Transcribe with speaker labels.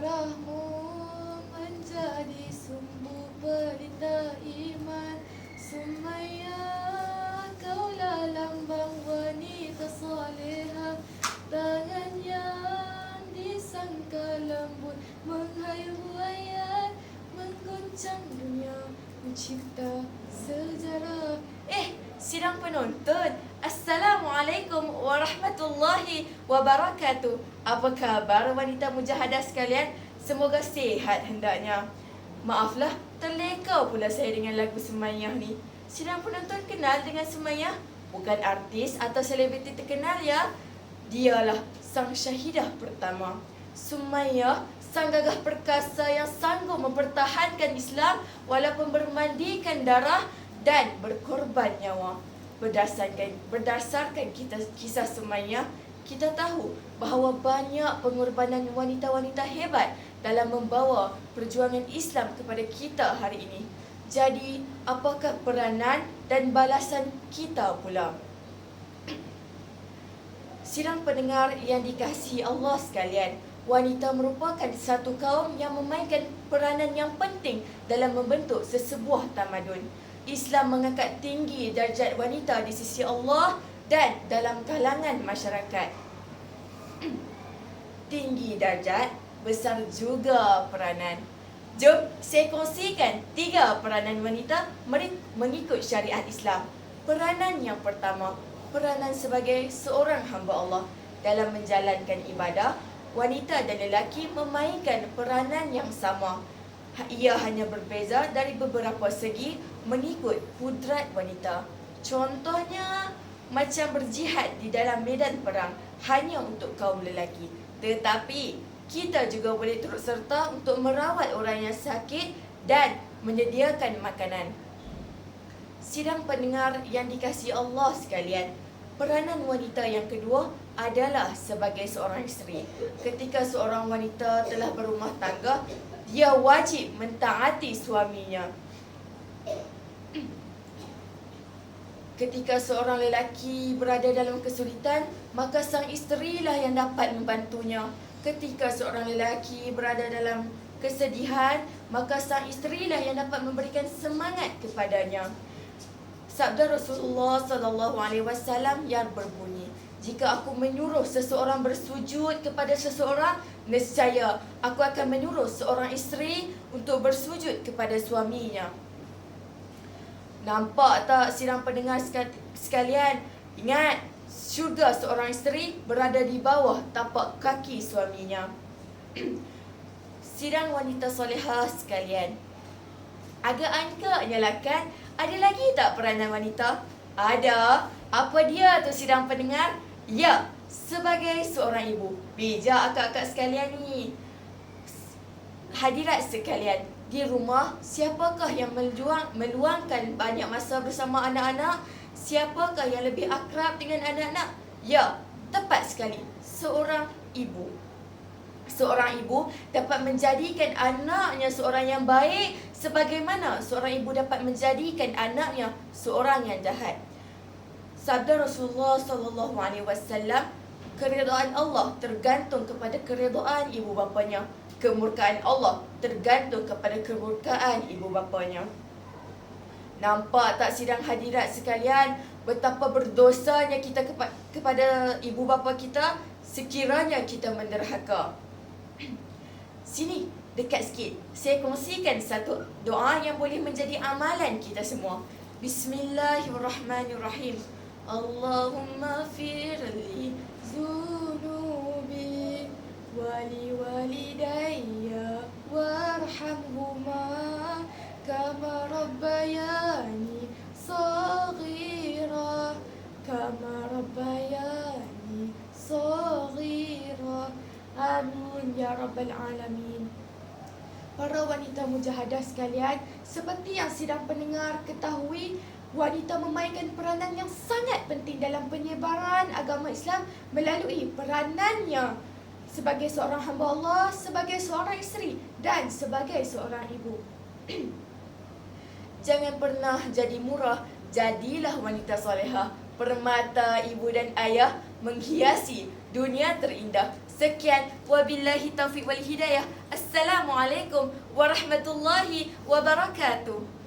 Speaker 1: Darahmu menjadi sumbu pelita iman. Sumayyah, kaulah lambang wanita salihah. Tangan yang disangka lembut menghayal buaya, mengguncang dunia, mencipta sejarah. Sidang penonton, Assalamualaikum warahmatullahi wabarakatuh. Apa khabar wanita mujahadah sekalian? Semoga sihat hendaknya. Maaflah, terleka pula saya dengan lagu Sumayyah ni. Sidang penonton kenal dengan Sumayyah? Bukan artis atau selebriti terkenal ya. Dialah sang syahidah pertama. Sumayyah, sang gagah perkasa yang sanggup mempertahankan Islam walaupun bermandikan darah dan berkorban nyawa. Berdasarkan kisah Sumayyah, kita tahu bahawa banyak pengorbanan wanita-wanita hebat dalam membawa perjuangan Islam kepada kita hari ini. Jadi, apakah peranan dan balasan kita pula? Sidang pendengar yang dikasihi Allah sekalian, wanita merupakan satu kaum yang memainkan peranan yang penting dalam membentuk sesebuah tamadun. Islam mengangkat tinggi darjat wanita di sisi Allah dan dalam kalangan masyarakat. Tinggi darjat, besar juga peranan. Jom saya kongsikan 3 peranan wanita mengikut syariat Islam. Peranan yang pertama, peranan sebagai seorang hamba Allah. Dalam menjalankan ibadah, wanita dan lelaki memainkan peranan yang sama. Ia hanya berbeza dari beberapa segi mengikut kudrat wanita. Contohnya, macam berjihad di dalam medan perang hanya untuk kaum lelaki. Tetapi, kita juga boleh turut serta untuk merawat orang yang sakit dan menyediakan makanan. Sidang pendengar yang dikasihi Allah sekalian, peranan wanita yang kedua adalah sebagai seorang isteri. Ketika seorang wanita telah berumah tangga, dia wajib mentaati suaminya. Ketika seorang lelaki berada dalam kesulitan, maka sang isterilah yang dapat membantunya. Ketika seorang lelaki berada dalam kesedihan, maka sang isterilah yang dapat memberikan semangat kepadanya. Sabda Rasulullah SAW yang berbunyi, jika aku menyuruh seseorang bersujud kepada seseorang, nescaya aku akan menyuruh seorang isteri untuk bersujud kepada suaminya. Nampak tak sidang pendengar sekalian? Ingat, syurga seorang isteri berada di bawah tapak kaki suaminya. Sidang wanita solehah sekalian, agak angkanya lah kan? Ada lagi tak peranan wanita? Ada. Apa dia tu sidang pendengar? Ya, sebagai seorang ibu. Bijak akak-akak sekalian ni. Hadirat sekalian, di rumah, siapakah yang meluangkan banyak masa bersama anak-anak? Siapakah yang lebih akrab dengan anak-anak? Ya, tepat sekali, seorang ibu. Seorang ibu dapat menjadikan anaknya seorang yang baik, sebagaimana seorang ibu dapat menjadikan anaknya seorang yang jahat. Sabda Rasulullah SAW, keridaan Allah tergantung kepada keridaan ibu bapanya. Kemurkaan Allah tergantung kepada kemurkaan ibu bapanya. Nampak tak sidang hadirat sekalian, betapa berdosanya kita kepada ibu bapa kita sekiranya kita menderhaka. Sini, dekat sikit, saya kongsikan satu doa yang boleh menjadi amalan kita semua. Bismillahirrahmanirrahim. Allahumma firli zunubi wali walidayya warhamhuma kama rabbayani saghira Amin ya rabbal alamin. Para wanita mujahadah sekalian, seperti yang sidang pendengar ketahui, wanita memainkan peranan yang sangat penting dalam penyebaran agama Islam melalui peranannya sebagai seorang hamba Allah, sebagai seorang isteri dan sebagai seorang ibu. Jangan pernah jadi murah, jadilah wanita solehah. Permata ibu dan ayah menghiasi dunia terindah. Sekian, wabillahi taufiq wal hidayah. Assalamualaikum warahmatullahi wabarakatuh.